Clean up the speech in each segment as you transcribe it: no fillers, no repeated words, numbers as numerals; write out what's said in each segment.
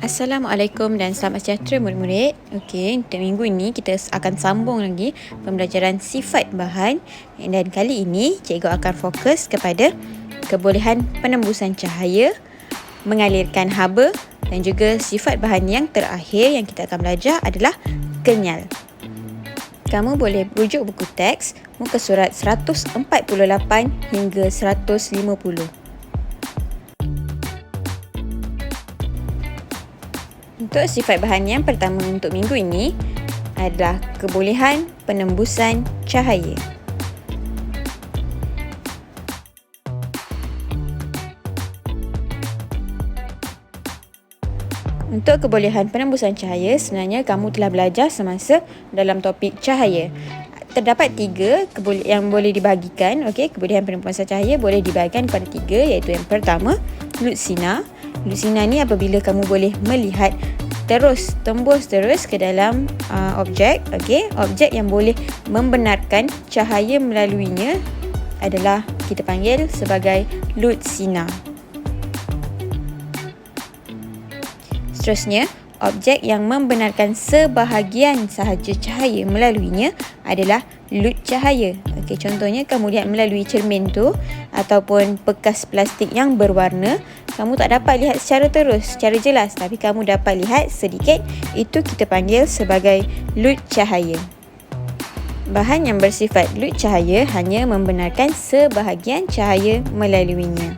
Assalamualaikum dan selamat sejahtera murid-murid. Okey, untuk minggu ini kita akan sambung lagi pembelajaran sifat bahan dan kali ini cikgu akan fokus kepada kebolehan penembusan cahaya, mengalirkan haba dan juga sifat bahan yang terakhir yang kita akan belajar adalah kenyal. Kamu boleh rujuk buku teks muka surat 148 hingga 150. Untuk sifat bahan yang pertama untuk minggu ini adalah kebolehan penembusan cahaya. Untuk kebolehan penembusan cahaya, sebenarnya kamu telah belajar semasa dalam topik cahaya. Terdapat 3 yang boleh dibahagikan. Okey, kebolehan penembusan cahaya boleh dibahagikan kepada 3, iaitu yang pertama, lut sinar. Lut sinar ni apabila kamu boleh melihat tembus terus ke dalam objek. Okey, objek yang boleh membenarkan cahaya melaluinya adalah kita panggil sebagai lut sinar. Seterusnya, objek yang membenarkan sebahagian sahaja cahaya melaluinya adalah lut cahaya. Okey, contohnya kamu lihat melalui cermin tu ataupun bekas plastik yang berwarna, kamu tak dapat lihat secara jelas, tapi kamu dapat lihat sedikit. Itu kita panggil sebagai lut cahaya. Bahan yang bersifat lut cahaya hanya membenarkan sebahagian cahaya melaluinya.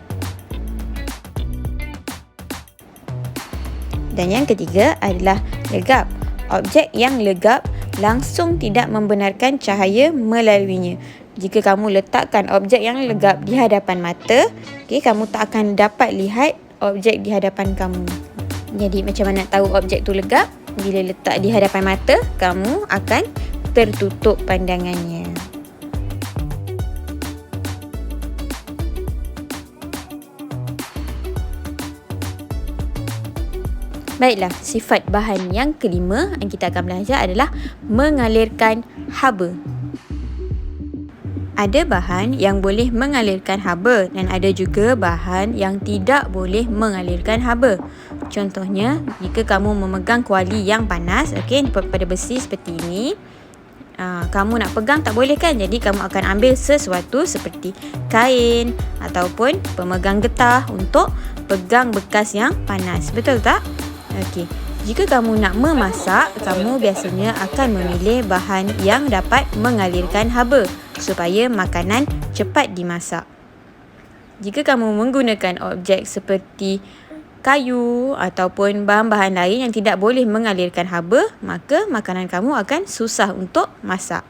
Dan yang ketiga adalah legap. Objek yang legap langsung tidak membenarkan cahaya melaluinya. Jika kamu letakkan objek yang legap di hadapan mata, kamu tak akan dapat lihat objek di hadapan kamu. Jadi macam mana nak tahu objek tu legap? Bila letak di hadapan mata, kamu akan tertutup pandangannya. Baiklah, sifat bahan yang kelima yang kita akan belajar adalah mengalirkan haba. Ada bahan yang boleh mengalirkan haba dan ada juga bahan yang tidak boleh mengalirkan haba. Contohnya, jika kamu memegang kuali yang panas, pada besi seperti ini, kamu nak pegang tak boleh kan? Jadi kamu akan ambil sesuatu seperti kain ataupun pemegang getah untuk pegang bekas yang panas. Betul tak? Okey. Jika kamu nak memasak, kamu biasanya akan memilih bahan yang dapat mengalirkan haba supaya makanan cepat dimasak. Jika kamu menggunakan objek seperti kayu ataupun bahan-bahan lain yang tidak boleh mengalirkan haba, maka makanan kamu akan susah untuk masak.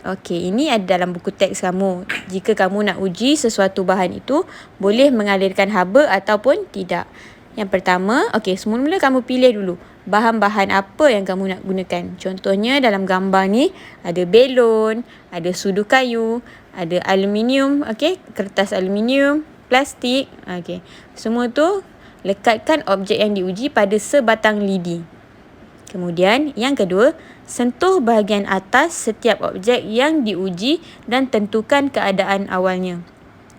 Okey, ini ada dalam buku teks kamu. Jika kamu nak uji sesuatu bahan itu boleh mengalirkan haba ataupun tidak. Yang pertama, semula-mula kamu pilih dulu bahan-bahan apa yang kamu nak gunakan. Contohnya dalam gambar ni ada belon, ada sudu kayu, ada aluminium, kertas aluminium, plastik. Semua tu lekatkan objek yang diuji pada sebatang lidi. Kemudian yang kedua, sentuh bahagian atas setiap objek yang diuji dan tentukan keadaan awalnya.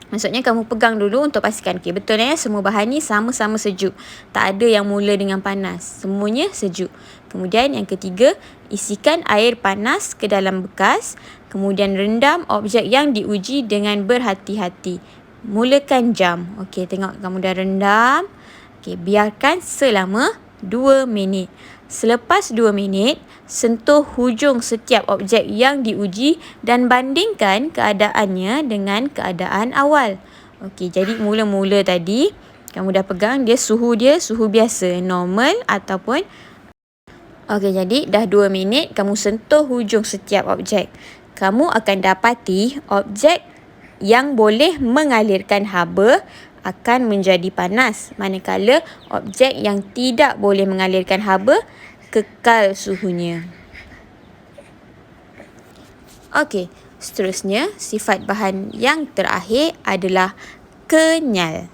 Maksudnya kamu pegang dulu untuk pastikan betul semua bahan ni sama-sama sejuk. Tak ada yang mula dengan panas. Semuanya sejuk. Kemudian yang ketiga, isikan air panas ke dalam bekas. Kemudian rendam objek yang diuji dengan berhati-hati. Mulakan jam. Tengok kamu dah rendam. Biarkan selama 2 minit. Selepas 2 minit, sentuh hujung setiap objek yang diuji dan bandingkan keadaannya dengan keadaan awal. Jadi mula-mula tadi, kamu dah pegang, suhu biasa, normal ataupun jadi dah 2 minit, kamu sentuh hujung setiap objek. Kamu akan dapati objek yang boleh mengalirkan haba akan menjadi panas, manakala objek yang tidak boleh mengalirkan haba kekal suhunya. Seterusnya sifat bahan yang terakhir adalah kenyal.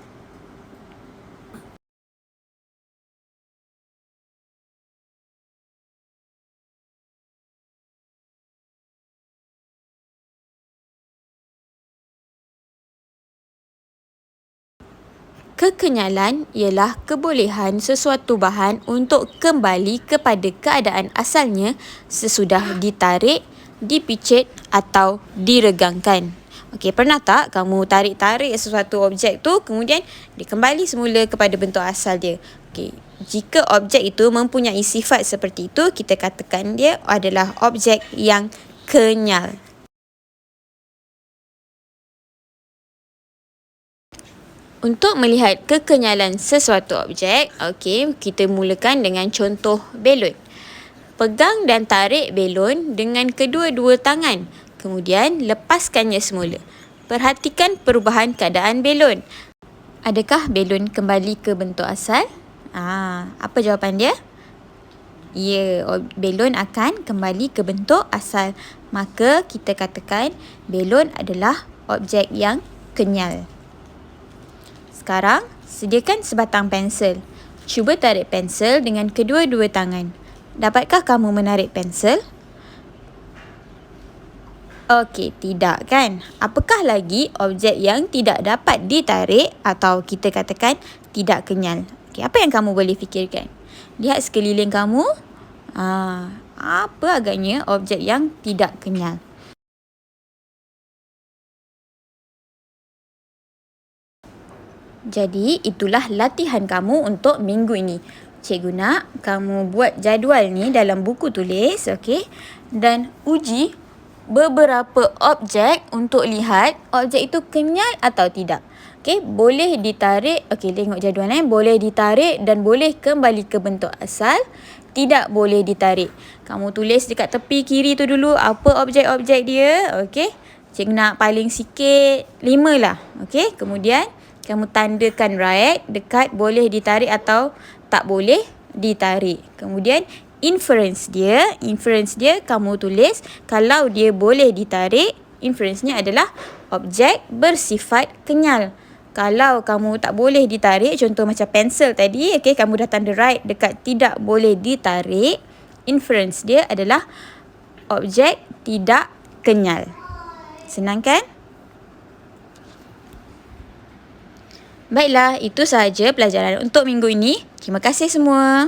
Kekenyalan ialah kebolehan sesuatu bahan untuk kembali kepada keadaan asalnya sesudah ditarik, dipicit atau diregangkan. Okey, pernah tak kamu tarik-tarik sesuatu objek tu kemudian dia kembali semula kepada bentuk asal dia? Okey, jika objek itu mempunyai sifat seperti itu, kita katakan dia adalah objek yang kenyal. Untuk melihat kekenyalan sesuatu objek, okey, kita mulakan dengan contoh belon. Pegang dan tarik belon dengan kedua-dua tangan. Kemudian lepaskannya semula. Perhatikan perubahan keadaan belon. Adakah belon kembali ke bentuk asal? Apa jawapan dia? Ya, belon akan kembali ke bentuk asal. Maka kita katakan belon adalah objek yang kenyal. Sekarang, sediakan sebatang pensel. Cuba tarik pensel dengan kedua-dua tangan. Dapatkah kamu menarik pensel? Okey, tidak kan? Apakah lagi objek yang tidak dapat ditarik atau kita katakan tidak kenyal? Okey, apa yang kamu boleh fikirkan? Lihat sekeliling kamu. Apa agaknya objek yang tidak kenyal? Jadi, itulah latihan kamu untuk minggu ini. Cikgu nak kamu buat jadual ni dalam buku tulis, okey? Dan uji beberapa objek untuk lihat objek itu kenyal atau tidak. Okey, boleh ditarik. Okey, tengok jadual boleh ditarik dan boleh kembali ke bentuk asal. Tidak boleh ditarik. Kamu tulis dekat tepi kiri tu dulu apa objek-objek dia, okey? Cikgu nak paling sikit 5 lah, okey? Kemudian kamu tandakan right dekat boleh ditarik atau tak boleh ditarik. Kemudian inference dia kamu tulis kalau dia boleh ditarik, inference-nya adalah objek bersifat kenyal. Kalau kamu tak boleh ditarik, contoh macam pensel tadi, okey, kamu dah tanda right dekat tidak boleh ditarik, inference dia adalah objek tidak kenyal. Senang kan? Baiklah, itu sahaja pelajaran untuk minggu ini. Terima kasih semua.